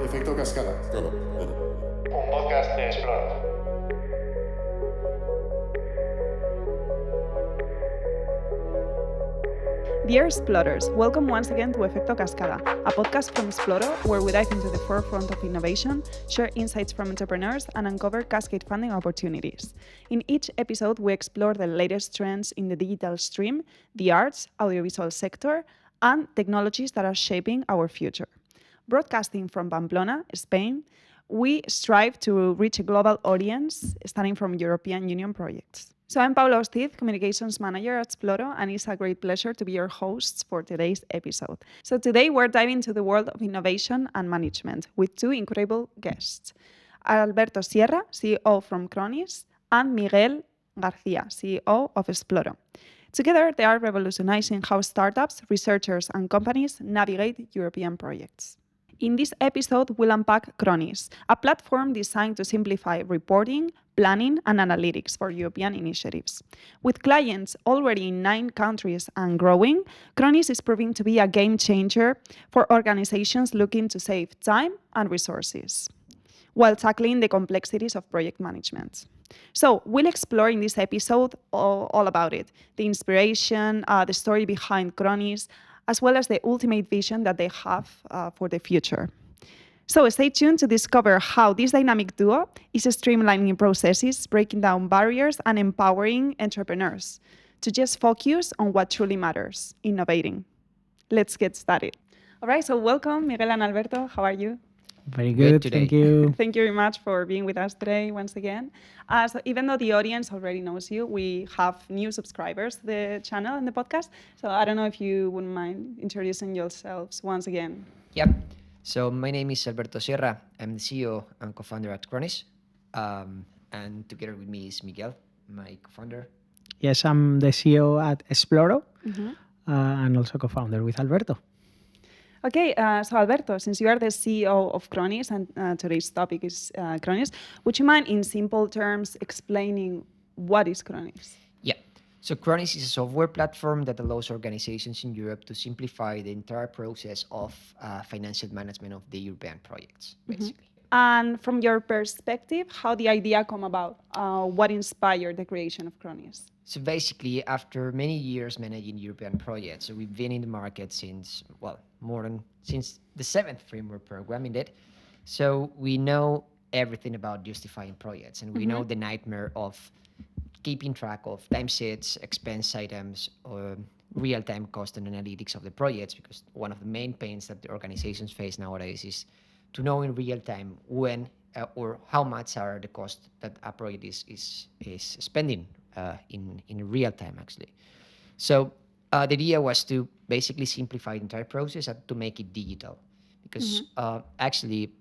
Efecto Cascada. Un podcast de Sploro. Dear Explorers, welcome once again to Efecto Cascada, a podcast from Sploro where we dive into the forefront of innovation, share insights from entrepreneurs, and uncover cascade funding opportunities. In each episode, we explore the latest trends in the digital stream, the arts, audiovisual sector, and technologies that are shaping our future. Broadcasting from Pamplona, Spain, we strive to reach a global audience starting from European Union projects. So I'm Paula Ostiz, Communications Manager at Sploro, and it's a great pleasure to be your host for today's episode. So today we're diving into the world of innovation and management with two incredible guests. Alberto Sierra, CEO from Kronis, and Miguel García, CEO of Sploro. Together, they are revolutionizing how startups, researchers, and companies navigate European projects. In this episode, we'll unpack Kronis, a platform designed to simplify reporting, planning, and analytics for European initiatives. With clients already in 9 countries and growing, Kronis is proving to be a game changer for organizations looking to save time and resources, while tackling the complexities of project management. So we'll explore in this episode all about it, the inspiration, the story behind Kronis, as well as the ultimate vision that they have for the future. So stay tuned to discover how this dynamic duo is streamlining processes, breaking down barriers, and empowering entrepreneurs to just focus on what truly matters, innovating. Let's get started. All right, so welcome, Miguel and Alberto. How are you? Very good, thank you. Thank you very much for being with us today once again. So even though the audience already knows you, we have new subscribers to the channel and the podcast. So I don't know if you wouldn't mind introducing yourselves once again. Yep. So my name is Alberto Sierra. I'm the CEO and co-founder at Kronis. And together with me is Miguel, my co-founder. Yes, I'm the CEO at Sploro and also co-founder with Alberto. Okay, so Alberto, since you are the CEO of Kronis and today's topic is Kronis, would you mind in simple terms explaining what is Kronis? Yeah. So Kronis is a software platform that allows organizations in Europe to simplify the entire process of financial management of the European projects, basically. And from your perspective, how the idea come about? What inspired the creation of Kronis? So basically, after many years managing European projects, so we've been in the market since the 7th framework program indeed. So we know everything about justifying projects, and we know the nightmare of keeping track of time sheets, expense items, real-time cost and analytics of the projects, because one of the main pains that the organizations face nowadays is to know in real time when or how much are the costs that a project is spending in real time, actually. So the idea was to basically simplify the entire process and to make it digital, because actually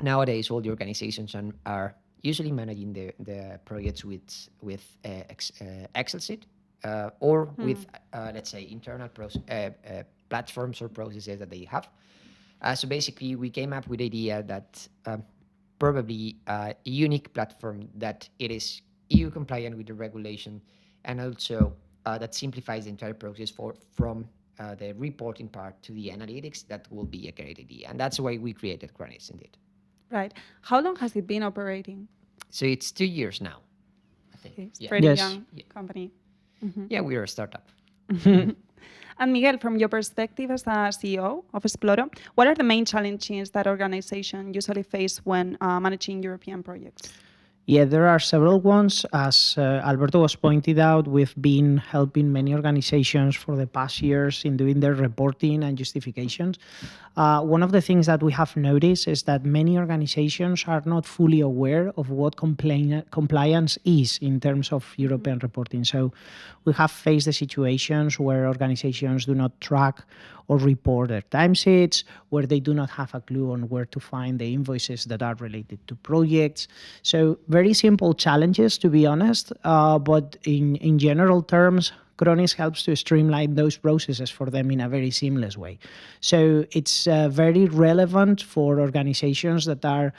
nowadays all the organizations are usually managing the projects with Excel sheet or with let's say internal platforms or processes that they have. So basically, we came up with the idea that probably a unique platform that it is EU compliant with the regulation, and also that simplifies the entire process from the reporting part to the analytics. That will be a great idea, and that's why we created Kronis indeed. Right. How long has it been operating? So it's 2 years now, I think. Okay, it's Yeah. pretty Yes. young company. Yeah, we are a startup. And Miguel, from your perspective as a CEO of Sploro, what are the main challenges that organizations usually face when managing European projects? Yeah, there are several ones. As Alberto was pointed out, we've been helping many organizations for the past years in doing their reporting and justifications. One of the things that we have noticed is that many organizations are not fully aware of what compliance is in terms of European reporting. So we have faced the situations where organizations do not track or report their timesheets, where they do not have a clue on where to find the invoices that are related to projects. So very simple challenges, to be honest, but in general terms, Kronis helps to streamline those processes for them in a very seamless way. So it's very relevant for organizations that are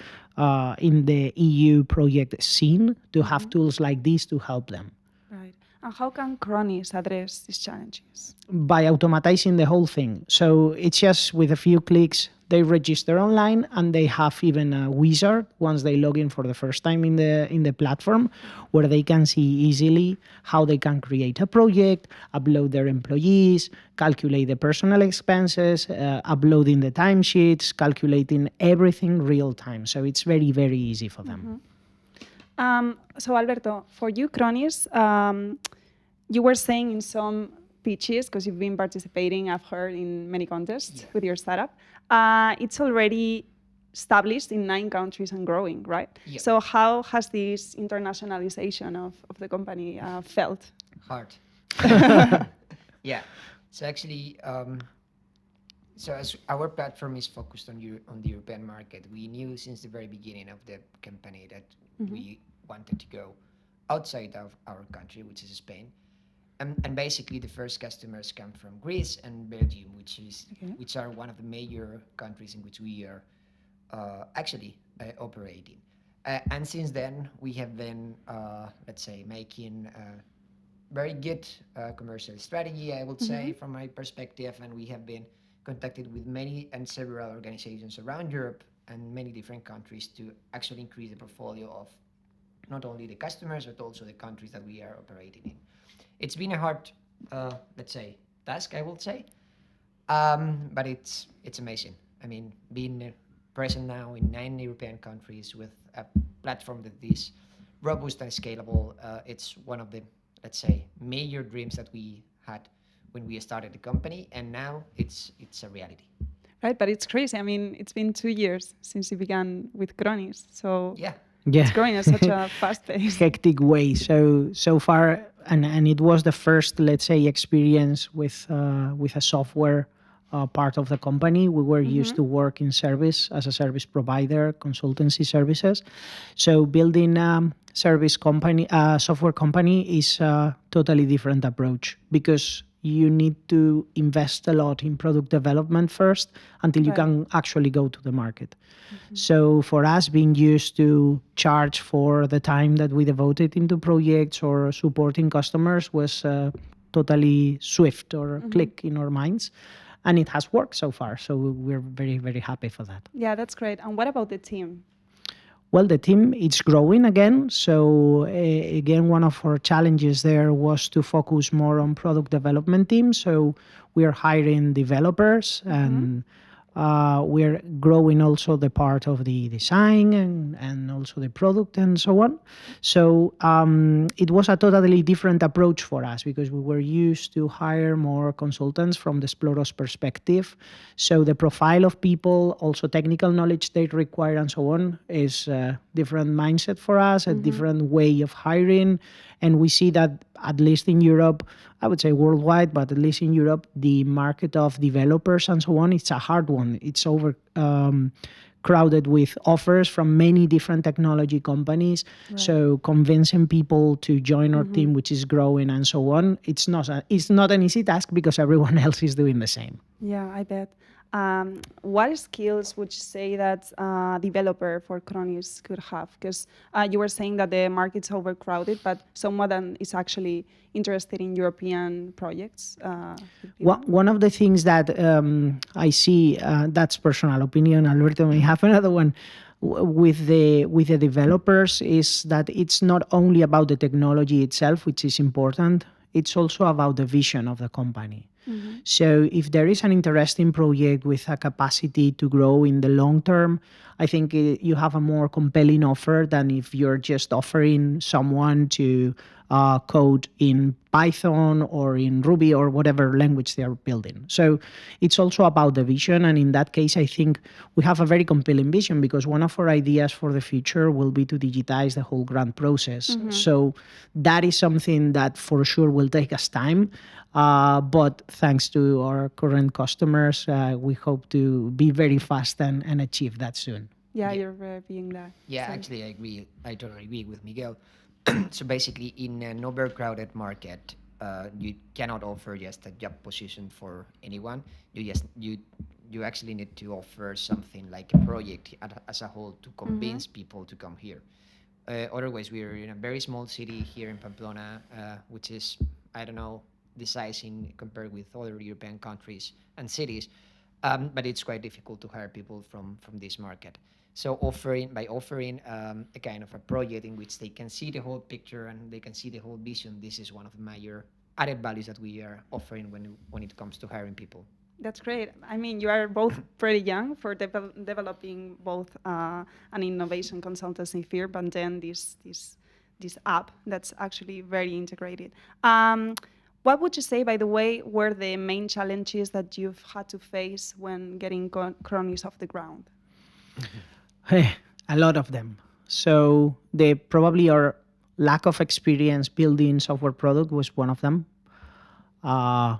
in the EU project scene to have tools like this to help them. Right. And how can Kronis address these challenges? By automatizing the whole thing. So it's just with a few clicks they register online, and they have even a wizard once they log in for the first time in the platform, where they can see easily how they can create a project, upload their employees, calculate the personal expenses, uploading the timesheets, calculating everything real time. So it's very, very easy for them. So Alberto, for you, Kronis, you were saying in some pitches, because you've been participating, I've heard, in many contests with your startup, it's already established in 9 countries and growing, right? Yeah. So how has this internationalization of the company felt? Hard. Yeah. So actually, so as our platform is focused on the European market, we knew since the very beginning of the company that we wanted to go outside of our country, which is Spain. And basically, the first customers come from Greece and Belgium, which are one of the major countries in which we are actually operating. And since then, we have been, let's say, making very good commercial strategy, I would say, from my perspective. And we have been contacted with many and several organizations around Europe and many different countries to actually increase the portfolio of not only the customers, but also the countries that we are operating in. It's been a hard, let's say, task, I would say, but it's amazing. I mean, being present now in 9 European countries with a platform that is robust and scalable, it's one of the, let's say, major dreams that we had when we started the company, and now it's a reality. Right, but it's crazy. I mean, it's been 2 years since you began with Kronis, so Yeah. it's growing at such a fast pace. Hectic way. So far, and it was the first, let's say, experience with a software part of the company. We were used to work in service as a service provider, consultancy services. So building service company, software company is a totally different approach, because you need to invest a lot in product development first until you can actually go to the market. So for us, being used to charge for the time that we devoted into projects or supporting customers was totally swift or click in our minds. And it has worked so far. So we're very, very happy for that. Yeah, that's great. And what about the team? Well, the team is growing again. So again, one of our challenges there was to focus more on product development team. So we are hiring developers, and we're growing also the part of the design and also the product and so on. So it was a totally different approach for us, because we were used to hire more consultants from the Sploro's perspective. So the profile of people, also technical knowledge they require and so on, is a different mindset for us, a different way of hiring. And we see that, at least in Europe, I would say worldwide, but at least in Europe, the market of developers and so on, it's a hard one. It's over crowded with offers from many different technology companies. Right. So convincing people to join our team, which is growing and so on, it's not an easy task, because everyone else is doing the same. Yeah, I bet. What skills would you say that a developer for Kronis could have? Because you were saying that the market's overcrowded, but someone that is actually interested in European projects. One of the things that I see, that's personal opinion, Alberto may have another one, with the developers, is that it's not only about the technology itself, which is important, it's also about the vision of the company. So if there is an interesting project with a capacity to grow in the long term, I think you have a more compelling offer than if you're just offering someone to code in Python or in Ruby or whatever language they are building. So it's also about the vision. And in that case, I think we have a very compelling vision, because one of our ideas for the future will be to digitize the whole grant process. So that is something that for sure will take us time. But thanks to our current customers, we hope to be very fast and achieve that soon. Yeah, you're being that. Yeah, actually, I agree. I totally agree with Miguel. So basically, in an overcrowded market, you cannot offer just a job position for anyone. You actually need to offer something like a project as a whole to convince people to come here. Otherwise, we're in a very small city here in Pamplona, which is, I don't know, the size compared with other European countries and cities. But it's quite difficult to hire people from this market. So offering a kind of a project in which they can see the whole picture and they can see the whole vision, this is one of the major added values that we are offering when it comes to hiring people. That's great. I mean, you are both pretty young for developing both an innovation consultancy firm, but then this app that's actually very integrated. What would you say, by the way, were the main challenges that you've had to face when getting Kronis off the ground? Hey, a lot of them. So they probably our lack of experience building software product was one of them.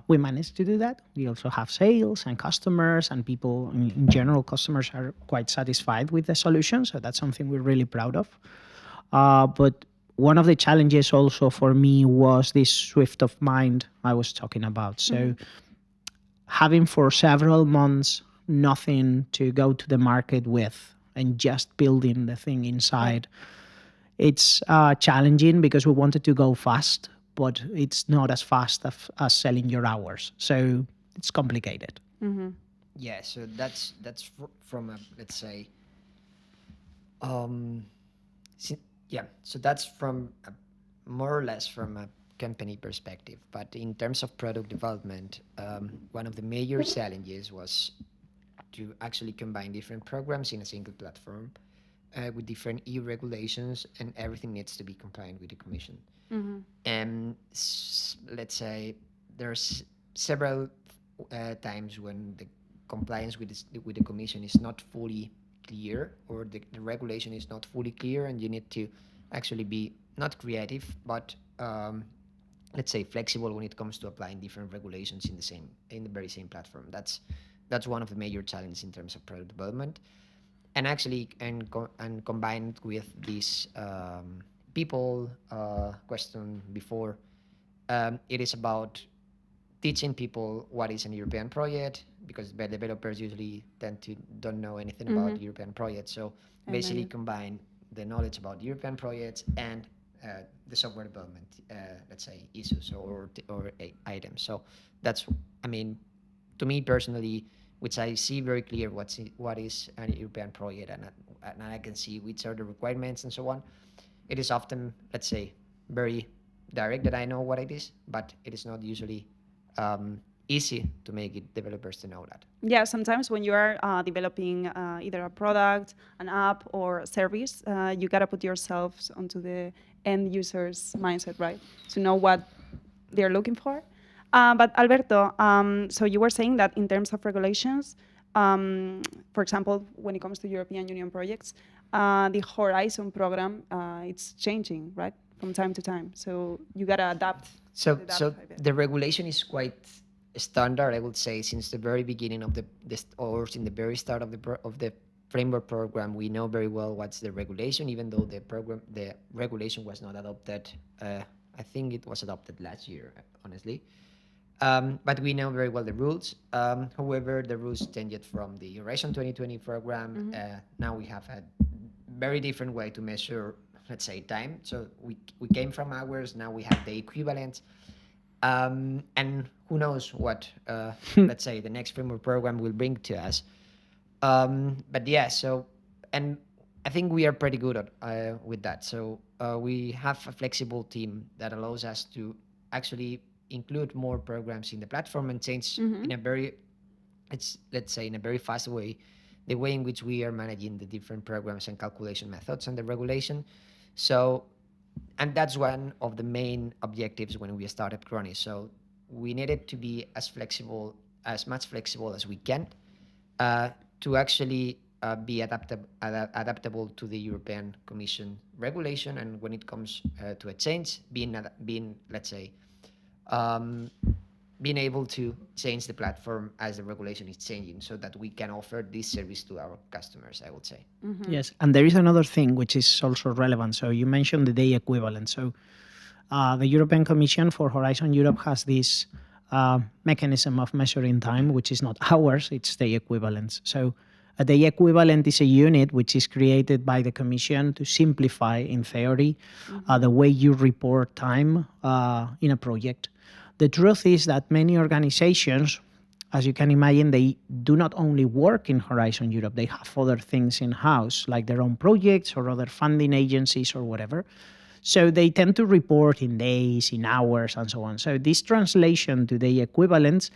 We managed to do that. We also have sales and customers, and people in general, customers are quite satisfied with the solution. So that's something we're really proud of. But one of the challenges also for me was this shift of mind I was talking about. So having for several months nothing to go to the market with and just building the thing inside, it's challenging because we wanted to go fast, but it's not as fast as selling your hours. So it's complicated. Yeah, so that's from a, let's say, so that's from more or less from a company perspective. But in terms of product development, one of the major challenges was to actually combine different programs in a single platform with different EU regulations, and everything needs to be compliant with the Commission. And let's say there's several times when the compliance with the Commission is not fully clear, or the regulation is not fully clear, and you need to actually be not creative, but let's say flexible when it comes to applying different regulations in the very same platform. That's one of the major challenges in terms of product development, and actually and combined with this people question before, it is about teaching people what is an European project, because the developers usually tend to don't know anything about European projects. So basically combine the knowledge about European projects and the software development, let's say issues or items. So that's, I mean, to me personally, which I see very clear what is an European project, and I can see which are the requirements and so on. It is often, let's say, very direct that I know what it is, but it is not usually easy to make it developers to know that. Yeah, sometimes when you are developing either a product, an app, or a service, you gotta put yourselves onto the end user's mindset, right? To know what they're looking for. But Alberto, so you were saying that in terms of regulations, for example, when it comes to European Union projects, the Horizon program, it's changing, right, from time to time. So you gotta adapt. So the regulation is quite standard, I would say, since the very beginning of or in the very start of the framework program. We know very well what's the regulation, even though the regulation was not adopted. I think it was adopted last year, honestly. But we know very well the rules. However, the rules changed from the Horizon 2020 program. Now we have a very different way to measure, let's say, time. So we came from hours, now we have the equivalent. And who knows what, let's say, the next framework program will bring to us. But yeah, so, and I think we are pretty good at, with that. So we have a flexible team that allows us to actually include more programs in the platform and change in a very, let's say, in a very fast way, the way in which we are managing the different programs and calculation methods and the regulation. So, and that's one of the main objectives when we started Kronis. So we needed to be as much flexible as we can to actually be adaptable to the European Commission regulation. And when it comes to a change, being let's say, being able to change the platform as the regulation is changing, so that we can offer this service to our customers, I would say. Yes, and there is another thing which is also relevant. So you mentioned the day equivalent. So the European Commission for Horizon Europe has this mechanism of measuring time, which is not hours, it's day equivalents. So a day equivalent is a unit which is created by the Commission to simplify, in theory, the way you report time in a project. The truth is that many organizations as you can imagine, they do not only work in Horizon Europe, they have other things in-house, like their own projects or other funding agencies or whatever. So they tend to report in days, in hours, and so on. So this translation to the equivalents,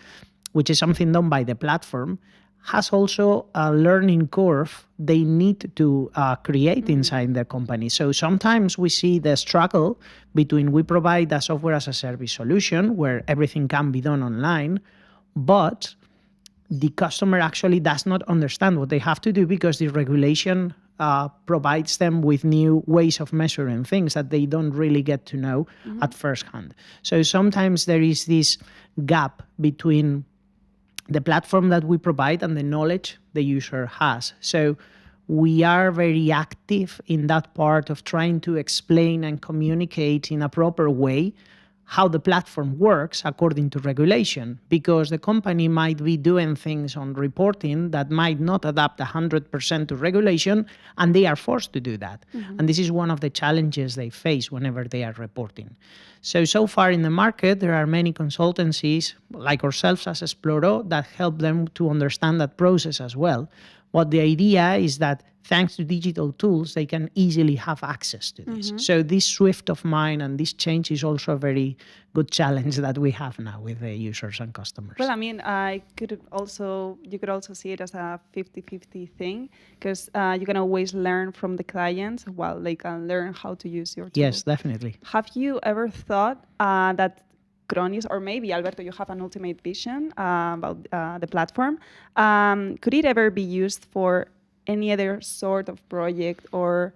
which is something done by the platform, has also a learning curve they need to create inside their company. So sometimes we see the struggle between we provide a software as a service solution where everything can be done online, but the customer actually does not understand what they have to do because the regulation provides them with new ways of measuring things that they don't really get to know at first hand. So sometimes there is this gap between the platform that we provide and the knowledge the user has. So we are very active in that part of trying to explain and communicate in a proper way how the platform works according to regulation, because the company might be doing things on reporting that might not adapt 100% to regulation, and they are forced to do that. And this is one of the challenges they face whenever they are reporting. So far in the market, there are many consultancies like ourselves as Sploro that help them to understand that process as well. But the idea is that thanks to digital tools, they can easily have access to this. So this swift of mind and this change is also a very good challenge that we have now with the users and customers. Well, I mean, you could also see it as a 50-50 thing, because you can always learn from the clients while they can learn how to use your tool. Yes, definitely. Have you ever thought that Kronis, or maybe Alberto, you have an ultimate vision about the platform? Could it ever be used for any other sort of project or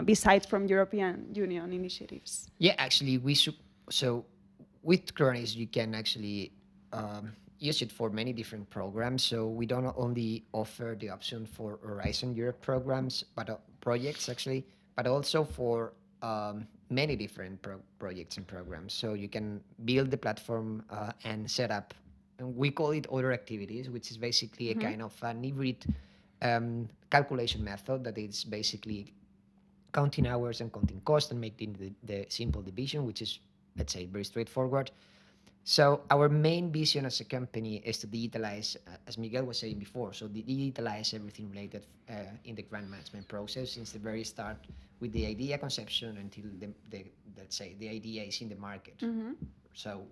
besides from European Union initiatives? Yeah, actually, so with Kronis, you can actually use it for many different programs. So we don't only offer the option for Horizon Europe programs, but projects actually, but also for many different projects and programs. So you can build the platform and set up, and we call it other activities, which is basically a kind of an hybrid calculation method that is basically counting hours and counting cost and making the simple division, which is, let's say, very straightforward. So our main vision as a company is to digitalize, as Miguel was saying before, so digitalize everything related in the grant management process since the very start, with the idea conception until let's say the idea is in the market. So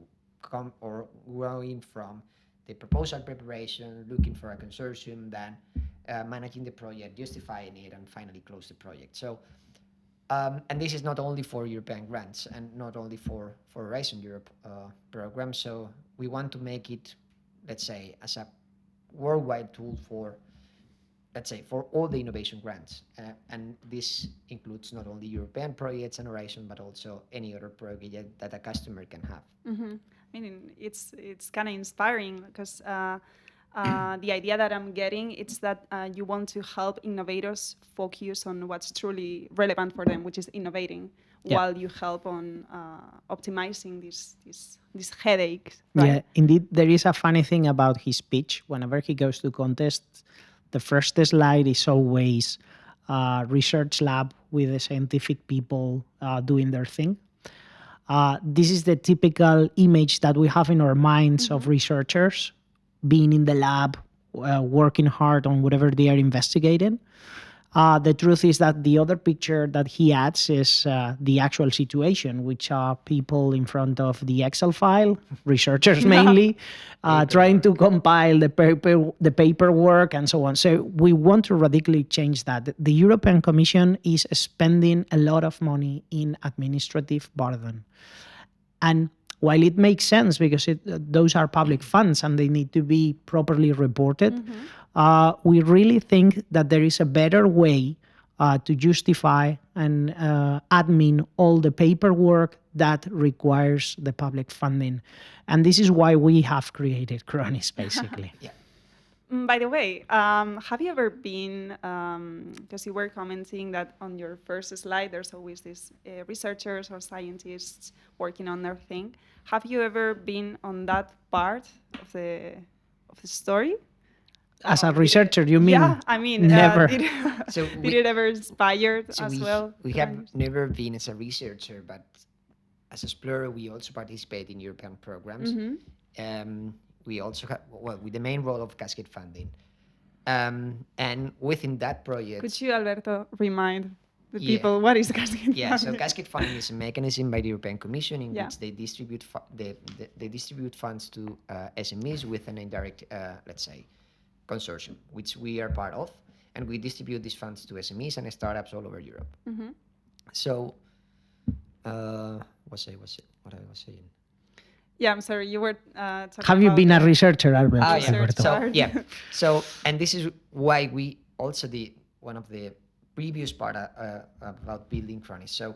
growing from the proposal preparation, looking for a consortium, then managing the project, justifying it, and finally close the project. So and this is not only for European grants and not only for Horizon Europe program. So we want to make it, let's say, as a worldwide tool for, let's say, for all the innovation grants. And this includes not only European projects and Horizon, but also any other project that a customer can have. I mean, it's kind of inspiring because the idea that I'm getting is that you want to help innovators focus on what's truly relevant for them, which is innovating, while you help on optimizing these headaches. Right? Yeah, indeed. There is a funny thing about his pitch. Whenever he goes to contests, the first slide is always research lab with the scientific people doing their thing. This is the typical image that we have in our minds of researchers being in the lab, working hard on whatever they are investigating. The truth is that the other picture that he adds is the actual situation, which are people in front of the Excel file, researchers mainly, trying to compile the paperwork and so on. So we want to radically change that. The European Commission is spending a lot of money in administrative burden. And while it makes sense because those are public funds and they need to be properly reported, we really think that there is a better way to justify and admin all the paperwork that requires the public funding. And this is why we have created Kronis, basically. By the way, have you ever been, because you were commenting that on your first slide, there's always these researchers or scientists working on their thing. Have you ever been on that part of the story? As a researcher, you mean? Yeah, I mean, never. Did it ever inspire as well? We have never been as a researcher, but as a Sploro, we also participate in European programs. we also have, well, with the main role of Cascade Funding. And within that project, Could you, Alberto, remind the Yeah. people what is cascade yeah, so funding? Cascade Funding is a mechanism by the European Commission in Yeah. which they distribute they distribute funds to SMEs with an indirect, let's say, consortium, which we are part of, and we distribute these funds to SMEs and startups all over Europe. Mhm. So, what I was saying? Yeah, I'm sorry. You were talking Have you about been a the- researcher, Alberto? Ah, yeah. Research Alberto? So part. yeah, so and this is why we also did one of the previous part about building kronis. So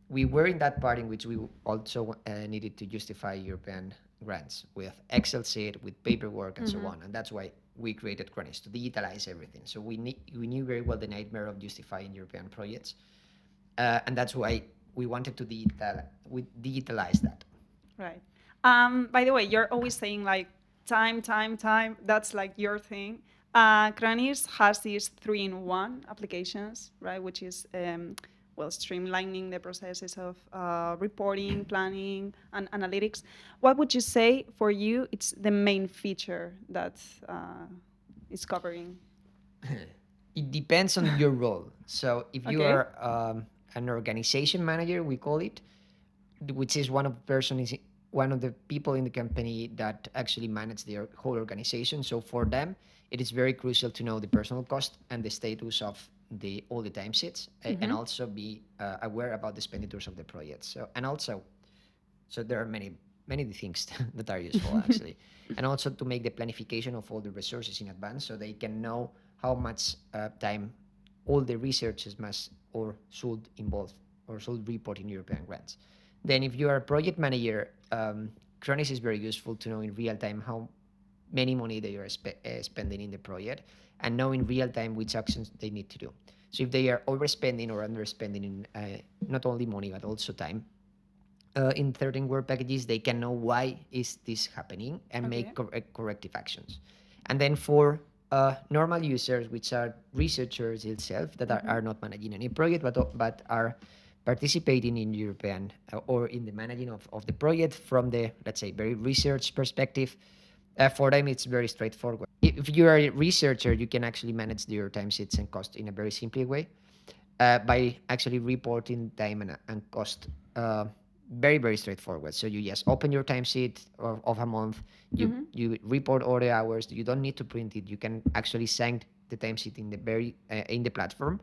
we were in that part in which we also needed to justify European grants with Excel sheet, with paperwork, and so on. And that's why we created kronis, to digitalize everything. So we knew very well the nightmare of justifying European projects, and that's why we wanted to digitalize that. Right. By the way, you're always saying like time. That's like your thing. Kronis has these 3-in-1 applications, right? Which is streamlining the processes of reporting, planning, and analytics. What would you say for you? It's the main feature that is covering. It depends on your role. So if you Okay. are an organization manager, we call it, which is one of the people in the company that actually manage their whole organization. So for them, it is very crucial to know the personal cost and the status of all the timesheets, and also be aware about the expenditures of the project. So there are many things that are useful actually, and also to make the planification of all the resources in advance, so they can know how much time all the researchers must or should involve or should report in European grants. Then if you are a project manager, Kronis is very useful to know in real time how many money they are spending in the project, and know in real time which actions they need to do. So if they are overspending or underspending in not only money but also time, in certain work packages, they can know why is this happening and make corrective actions. And then for normal users, which are researchers itself that are not managing any project but are participating in European or in the managing of the project from the, let's say, very research perspective, for them it's very straightforward. If you are a researcher, you can actually manage your timesheets and cost in a very simple way by actually reporting time and cost. Very, very straightforward. So you just open your timesheet of a month, you report all the hours. You don't need to print it. You can actually send the timesheet in the platform,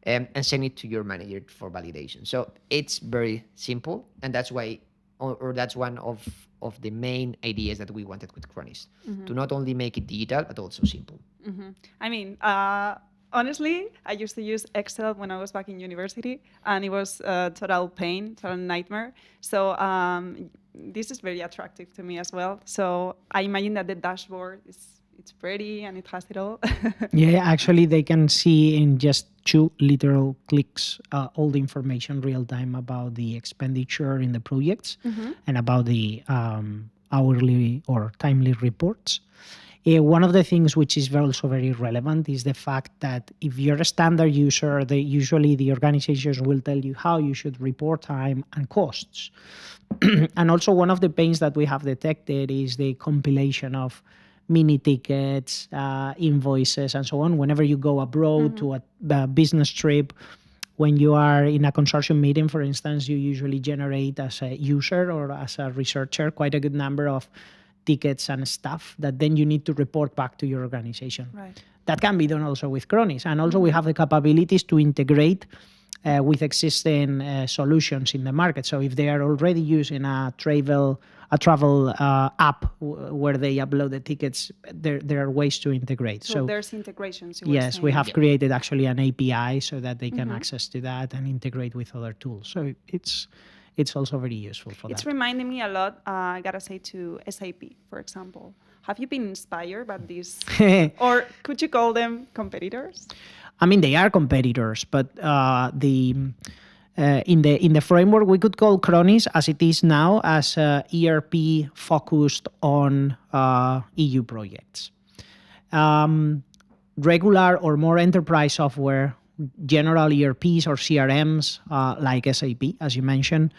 and send it to your manager for validation. So it's very simple, and that's why, or that's one of the main ideas that we wanted with Kronis, to not only make it digital but also simple. I mean, honestly, I used to use Excel when I was back in university, and it was total pain, total nightmare. So this is very attractive to me as well. So I imagine that the dashboard it's pretty and it has it all. Yeah, actually, they can see in just 2 literal clicks all the information real time about the expenditure in the projects and about the hourly or timely reports. One of the things which is also very relevant is the fact that if you're a standard user, usually the organizations will tell you how you should report time and costs. And also one of the pains that we have detected is the compilation of mini tickets, invoices, and so on. Whenever you go abroad to a business trip, when you are in a consortium meeting, for instance, you usually generate as a user or as a researcher quite a good number of tickets and stuff that then you need to report back to your organization. Right. That can be done also with Kronis. And also we have the capabilities to integrate with existing solutions in the market. So if they are already using a travel app where they upload the tickets, there are ways to integrate. So there's integrations. You were Yes, we saying. have created actually an API so that they can access to that and integrate with other tools. So it's also very useful for It's that. reminding me a lot, I gotta say, to SAP, for example. Have you been inspired by this? Or could you call them competitors? I mean, they are competitors, but in the framework, we could call Kronis as it is now as ERP focused on EU projects. Regular or more enterprise software, general ERPs or CRMs like SAP, as you mentioned,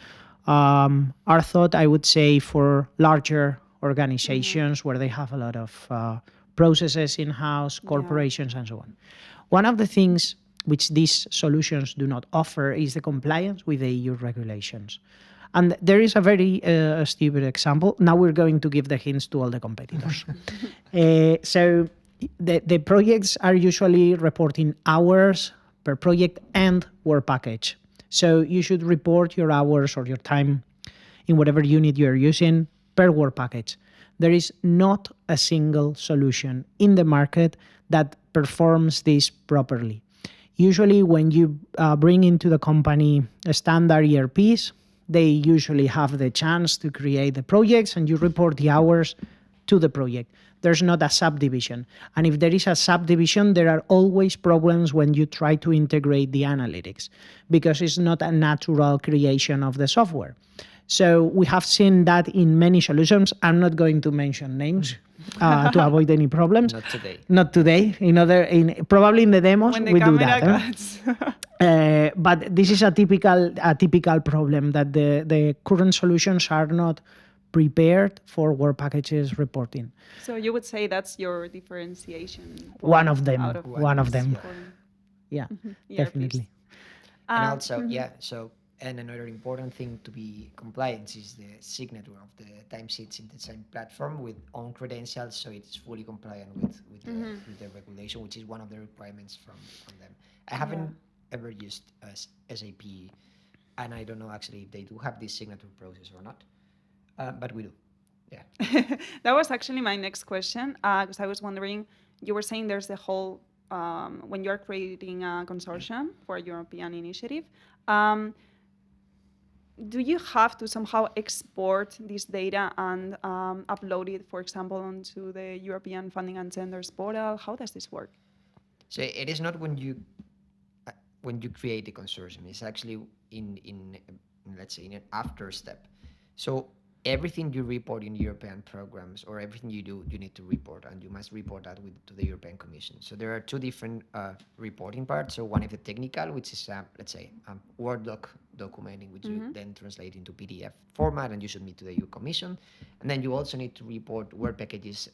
are thought, I would say, for larger organizations where they have a lot of processes in-house, corporations, and so on. One of the things which these solutions do not offer is the compliance with the EU regulations. And there is a very stupid example. Now we're going to give the hints to all the competitors. So the projects are usually reporting hours per project and work package. So you should report your hours or your time in whatever unit you're using per work package. There is not a single solution in the market that performs this properly. Usually when you bring into the company a standard ERPs, they usually have the chance to create the projects and you report the hours to the project. There's not a subdivision. And if there is a subdivision, there are always problems when you try to integrate the analytics because it's not a natural creation of the software. So we have seen that in many solutions. I'm not going to mention names to avoid any problems. Not today. Not today. Probably in the demos when the we do camera that. cuts. But this is a typical problem that the current solutions are not prepared for work packages reporting. So you would say that's your differentiation. One of them. out of One of them. Yeah, ERPs. definitely. And also, and another important thing to be compliant is the signature of the timesheets in the same platform with own credentials, so it's fully compliant with the regulation, which is one of the requirements from them. I haven't ever used SAP, and I don't know actually if they do have this signature process or not, but we do. Yeah. That was actually my next question, because I was wondering, you were saying there's the whole, when you're creating a consortium for a European initiative, do you have to somehow export this data and upload it, for example, onto the European Funding and Tenders portal? How does this work? So it is not when you create the consortium. It's actually in let's say in an after step. So everything you report in European programs or everything you do, you need to report, and you must report that to the European Commission. So there are two different reporting parts. So one is the technical, which is let's say Word documenting, which you then translate into PDF format and you submit to the EU Commission. And then you also need to report work packages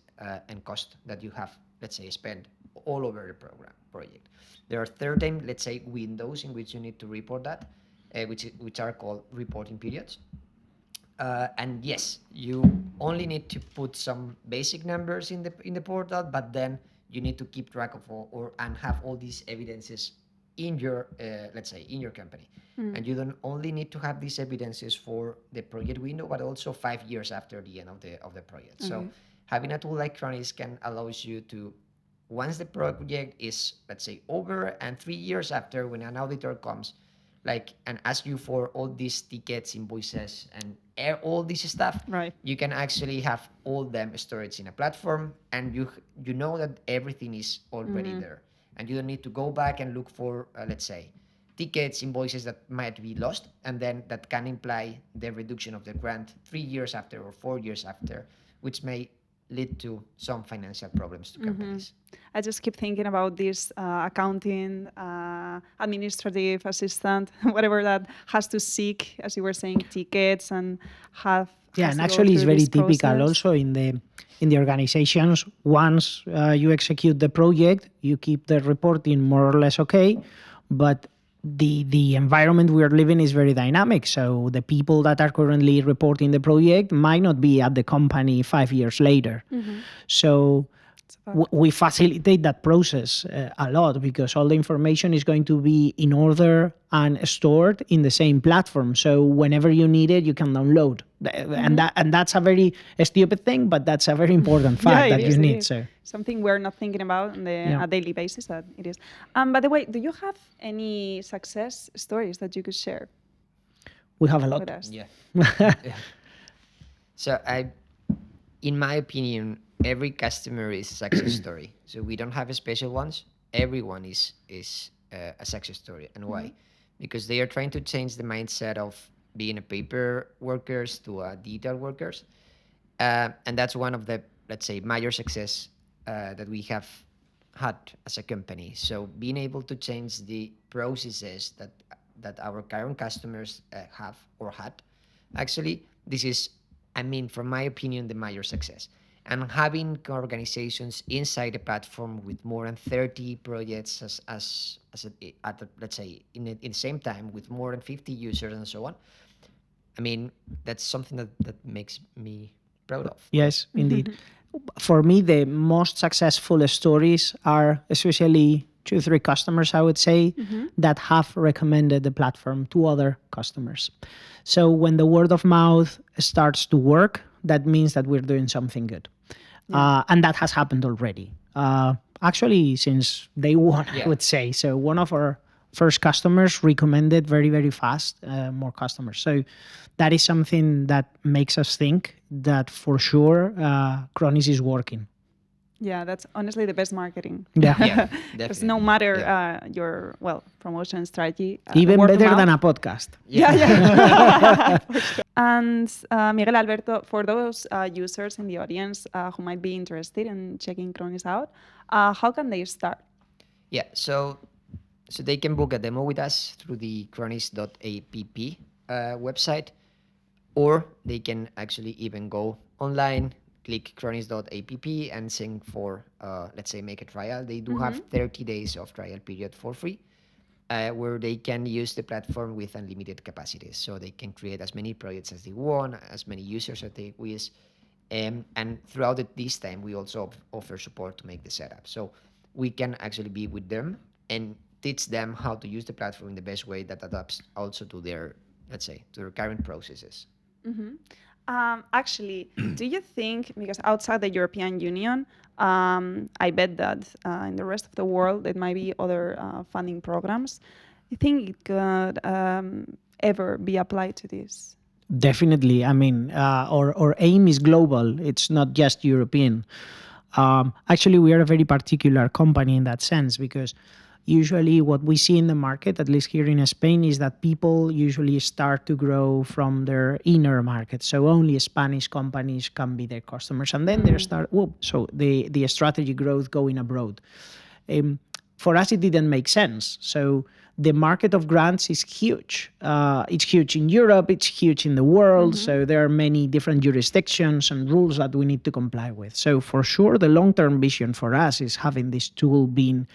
and cost that you have, let's say, spent all over the project. There are certain, let's say, windows in which you need to report that, which are called reporting periods. And yes, you only need to put some basic numbers in the portal, but then you need to keep track of and have all these evidences in your let's say in your company. And you don't only need to have these evidences for the project window, but also 5 years after the end of the project. So having a tool like Kronis can allows you to, once the project is, let's say, over, and 3 years after, when an auditor comes and ask you for all these tickets, invoices, and all this stuff, Right. you can actually have all them storage in a platform, and you know that everything is already there, and you don't need to go back and look for let's say tickets, invoices that might be lost, and then that can imply the reduction of the grant 3 years after or 4 years after, which may lead to some financial problems to companies. I just keep thinking about this accounting, administrative assistant, whatever that has to seek, as you were saying, tickets and have. Yeah, has and to go actually it's through very this typical process. also in the organizations. Once you execute the project, you keep the reporting more or less okay, but the environment we are living is very dynamic. So the people that are currently reporting the project might not be at the company 5 years later. So we facilitate that process a lot because all the information is going to be in order and stored in the same platform. So whenever you need it, you can download. And that's a very stupid thing, but that's a very important fact that you need. So something we're not thinking about on a daily basis, that it is. By the way, do you have any success stories that you could share we have a lot. with us? Yeah. So in my opinion, every customer is a success story. So we don't have special ones. Everyone is a success story. And why? Because they are trying to change the mindset of being a paper workers to a digital workers. And that's one of the, let's say, major success that we have had as a company. So being able to change the processes that our current customers have or had, actually, this is I mean, from my opinion, the major success. And having organizations inside the platform with more than 30 projects let's say in the same time with more than 50 users and so on. I mean, that's something that makes me proud of. Yes, indeed. For me, the most successful stories are especially 2 or 3 customers, I would say, that have recommended the platform to other customers. So when the word of mouth starts to work, that means that we're doing something good. And that has happened already. Actually, since day one, I would say. So one of our first customers recommended very, very fast more customers. So that is something that makes us think that for sure Kronis is working. Yeah, that's honestly the best marketing. Yeah, Because no matter your promotion strategy, even word of better than mouth- a podcast. Yeah. For sure. And Miguel, Alberto, for those users in the audience who might be interested in checking Kronis out, how can they start? Yeah, so they can book a demo with us through the kronis.app website, or they can actually even go online, click kronis.app and sing for, let's say, make a trial. They do have 30 days of trial period for free, where they can use the platform with unlimited capacities. So they can create as many projects as they want, as many users as they wish. And throughout this time, we also offer support to make the setup. So we can actually be with them and teach them how to use the platform in the best way that adapts also to their, let's say, to their current processes. Actually, do you think, because outside the European Union, I bet that in the rest of the world there might be other funding programs, you think it could ever be applied to this? Definitely. I mean, our aim is global. It's not just European. Actually, we are a very particular company in that sense, because usually what we see in the market, at least here in Spain, is that people usually start to grow from their inner market. So only Spanish companies can be their customers. And then they start, so the strategy growth going abroad. For us, it didn't make sense. So the market of grants is huge. It's huge in Europe, it's huge in the world. So there are many different jurisdictions and rules that we need to comply with. So for sure, the long-term vision for us is having this tool being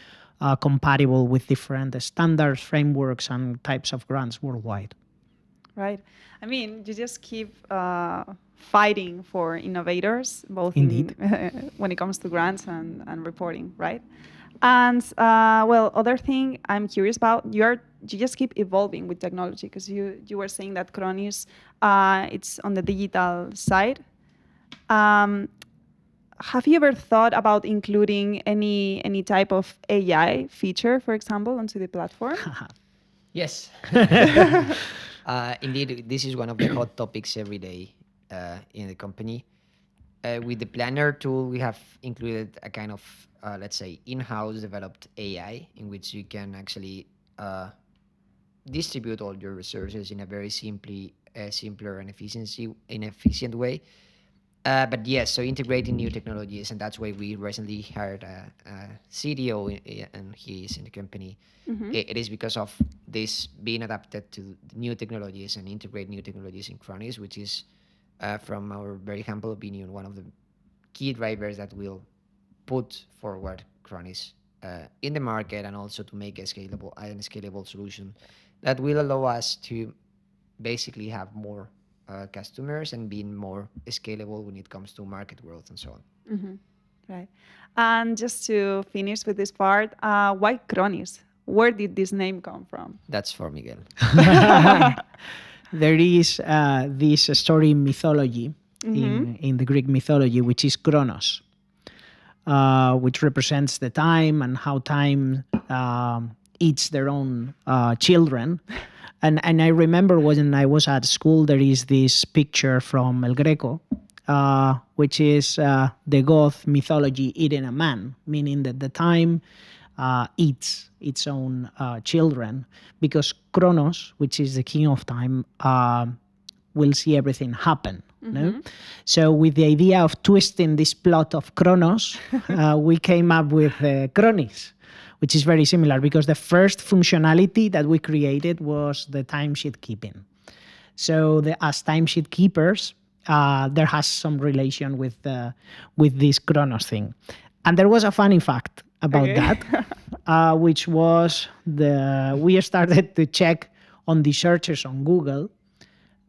compatible with different standards, frameworks, and types of grants worldwide. Right. I mean, you just keep fighting for innovators, both Indeed. when it comes to grants and reporting, right? And other thing I'm curious about, you just keep evolving with technology, because you were saying that Kronis, it's on the digital side. Have you ever thought about including any type of AI feature, for example, onto the platform? Yes. Indeed, this is one of the hot topics every day in the company. With the planner tool, we have included a kind of, let's say, in-house developed AI in which you can actually distribute all your resources in a very simpler and efficient way. But yes, so integrating new technologies, and that's why we recently hired a CDO, and he is in the company. It is because of this being adapted to new technologies and integrate new technologies in Kronis, which is, from our very humble opinion, one of the key drivers that will put forward Kronis in the market, and also to make a scalable solution that will allow us to basically have more customers and being more scalable when it comes to market growth and so on. Right. And just to finish with this part, why Kronis? Where did this name come from? That's for Miguel. There is this story in mythology, in the Greek mythology, which is Kronos, which represents the time and how time eats their own children. And I remember when I was at school, there is this picture from El Greco, which is the god mythology eating a man, meaning that the time eats its own children, because Kronos, which is the king of time, will see everything happen. No? So with the idea of twisting this plot of Kronos, we came up with Kronis, which is very similar, because the first functionality that we created was the timesheet keeping. So as timesheet keepers, there has some relation with this Kronos thing. And there was a funny fact about that, which was we started to check on the searches on Google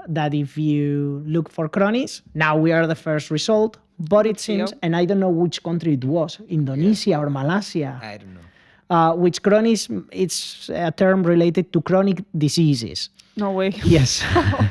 that if you look for Kronis, now we are the first result, but it seems, and I don't know which country it was, Indonesia or Malaysia. I don't know. Which Kronis, it's a term related to chronic diseases. No way. Yes.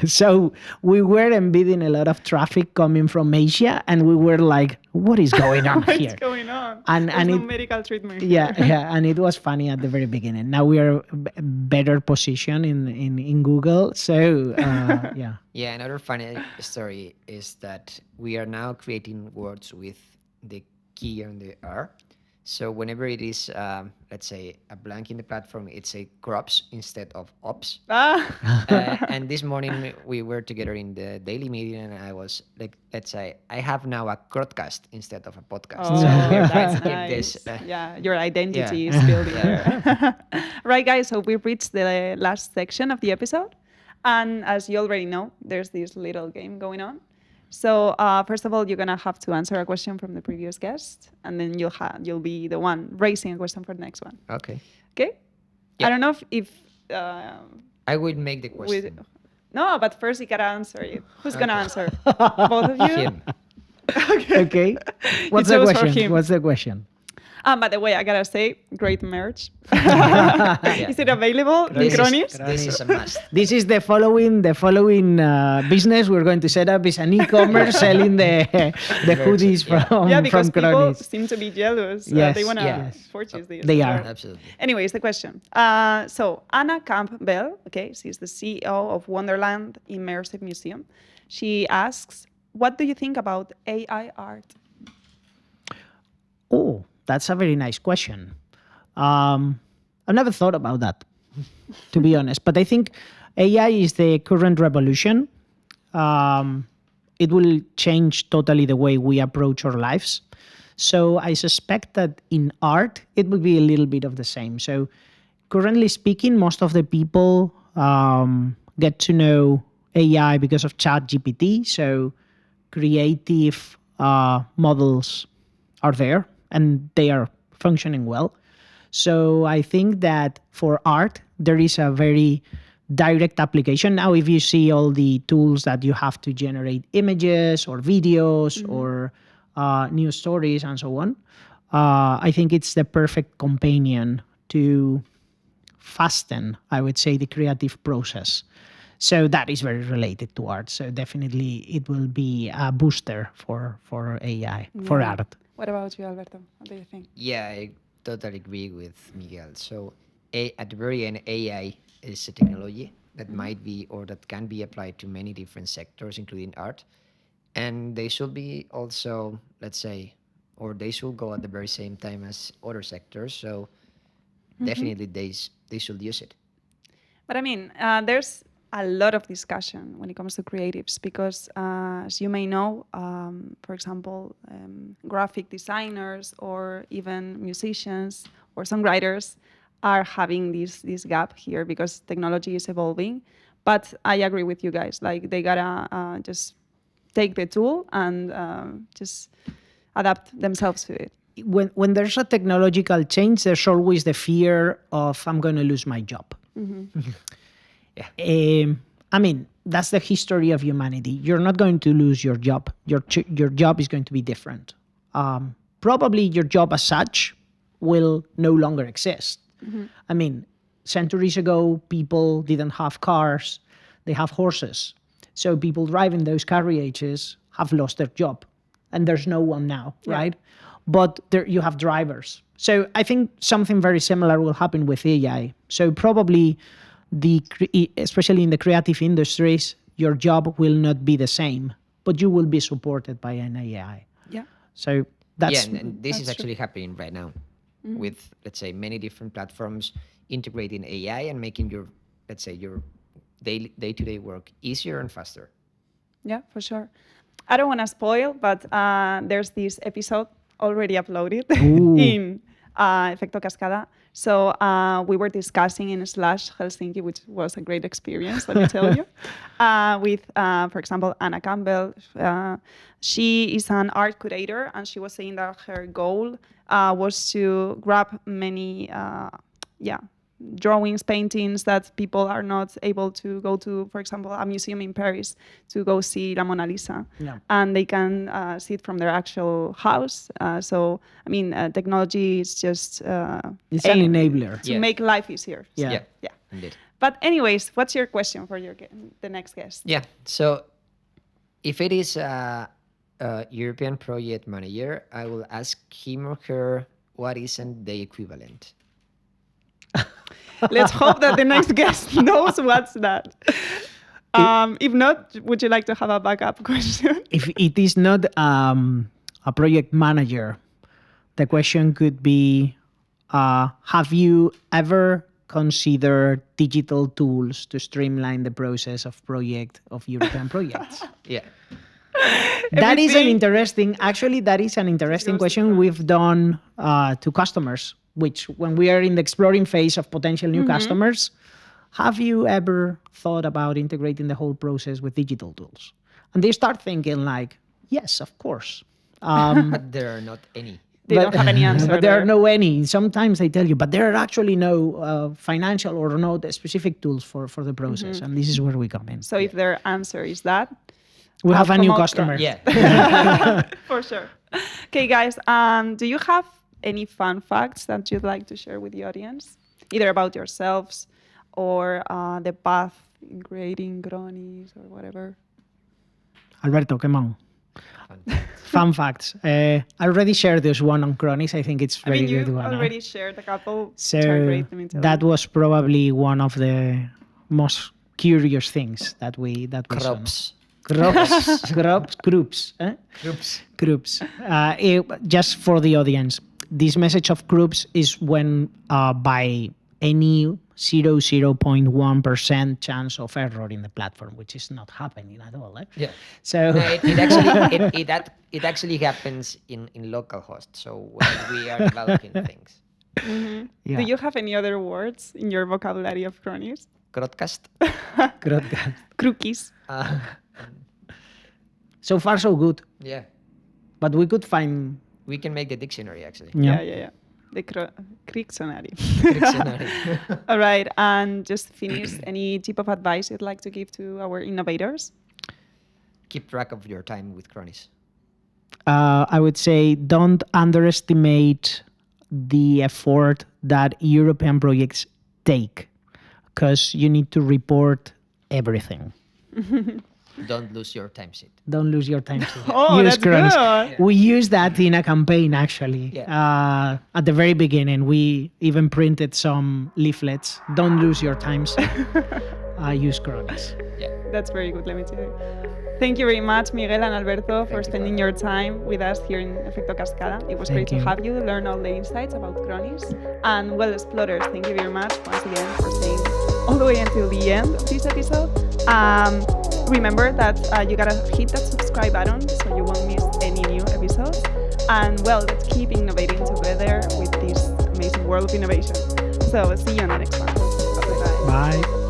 So we were embedding a lot of traffic coming from Asia, and we were like, what is going on here? What's going on? And There's no it, medical treatment. yeah, and it was funny at the very beginning. Now we are better positioned in Google. So yeah. Yeah, another funny story is that we are now creating words with the key and the R. So whenever it is, let's say, a blank in the platform, it's a crops instead of ops. And this morning we were together in the daily meeting, and I was like, let's say, I have now a crowdcast instead of a podcast. Oh, So we are trying that's to keep nice. this. Yeah, your identity Yeah. is built there. Right, guys, so we've reached the last section of the episode. And as you already know, there's this little game going on. So first of all, you're going to have to answer a question from the previous guest, and then you'll be the one raising a question for the next one. Okay. Okay? Yeah. I don't know if I will make the question. no, but first you got to answer it. Who's going to answer? Both of you? Him. Okay. What's It the was for question? him. What's the question? By the way, I gotta say, great merch. Yeah. Is it available in Kronis? This is a must. This is the following business we're going to set up is an e-commerce selling the hoodies from Yeah, because from people Kronis. seem to be jealous. Yes, They want to yes. purchase these. They as are. well. Absolutely. Anyways, the question. So Anna Campbell, okay, she's the CEO of Wonderland Immersive Museum. She asks, what do you think about AI art? Oh, that's a very nice question. I've never thought about that, to be honest. But I think AI is the current revolution. It will change totally the way we approach our lives. So I suspect that in art, it will be a little bit of the same. So currently speaking, most of the people get to know AI because of ChatGPT. So creative models are there and they are functioning well. So I think that for art, there is a very direct application. Now, if you see all the tools that you have to generate images or videos or news stories and so on, I think it's the perfect companion to fasten, I would say, the creative process. So that is very related to art. So definitely it will be a booster for AI, for Yeah. art. What about you, Alberto? What do you think? Yeah, I totally agree with Miguel. So at the very end, AI is a technology that might be or that can be applied to many different sectors, including art. And they should be also, let's say, or they should go at the very same time as other sectors. So definitely they should use it. But I mean, there's a lot of discussion when it comes to creatives because, as you may know, for example, graphic designers or even musicians or songwriters are having this gap here because technology is evolving. But I agree with you guys. Like they gotta just take the tool and just adapt themselves to it. When there's a technological change, there's always the fear of I'm going to lose my job. I mean, that's the history of humanity. You're not going to lose your job. Your job is going to be different. Probably your job as such will no longer exist. I mean, centuries ago, people didn't have cars. They have horses. So people driving those carriages have lost their job. And there's no one now, right? But there you have drivers. So I think something very similar will happen with AI. So probably especially in the creative industries, your job will not be the same, but you will be supported by an AI. Yeah. So that's And this is that's actually happening right now with, let's say, many different platforms integrating AI and making your, let's say, your day-to-day work easier and faster. Yeah, for sure. I don't want to spoil, but there's this episode already uploaded in Efecto Cascada. So we were discussing in Slash Helsinki, which was a great experience, let me tell you, with, for example, Anna Campbell. She is an art curator, and she was saying that her goal was to grab many, drawings, paintings that people are not able to go to, for example, a museum in Paris to go see La Mona Lisa. Yeah. And they can see it from their actual house. Technology is just It's an enabler. to make life easier. Yeah. Yeah, indeed. But anyways, what's your question for the next guest? Yeah. So if it is a European project manager, I will ask him or her what isn't the equivalent. Let's hope that the next guest knows what's that. If not, would you like to have a backup question? If it is not a project manager, the question could be, have you ever considered digital tools to streamline the process of European projects? Yeah. That is an Everything- interesting question we've done to customers, which when we are in the exploring phase of potential new customers, have you ever thought about integrating the whole process with digital tools? And they start thinking like, yes, of course. But there are not any. They don't have any answer. But there there. are no any. Sometimes they tell you, but there are actually no financial or no specific tools for the process. And this is where we come in. So if their answer is that, We have a new promote customer. Yeah. for sure. Okay, guys, do you have any fun facts that you'd like to share with the audience? Either about yourselves or the path in creating kronis or whatever. Alberto, come on. Fun facts. I already shared this one on Kronis. I think it's very you good one. already shared a couple. So which are great, let me tell that you. was probably one of the most curious things that we saw. Crops. Groups. Groups. Just for the audience, this message of groups is when by any 0.1% chance of error in the platform, which is not happening at all. Yeah. So No, it actually happens in localhost. So when we are developing things. yeah. Do you have any other words in your vocabulary of kronis? Broadcast. Crookies. So far, so good. Yeah. But we could find. We can make the dictionary actually. Yeah. The Crictionary. Dictionary. All right, and just finish, any tip of advice you'd like to give to our innovators? Keep track of your time with Kronis. I would say don't underestimate the effort that European projects take, because you need to report everything. Don't lose your time sheet. Don't lose your time. Oh, Use that's Kronis. good. We used that in a campaign, actually. Yeah. At the very beginning, we even printed some leaflets. Don't lose your times. Use Kronis. Yeah. That's very good, let me tell you. Thank you very much, Miguel and Alberto, for spending your time with us here in Efecto Cascada. It was great Thank to you. have you learn all the insights about kronis. And well, explorers, thank you very much once again for staying all the way until the end of this episode. Remember that you gotta hit that subscribe button so you won't miss any new episodes. And well, let's keep innovating together with this amazing world of innovation. So see you on the next one. Bye-bye. Bye.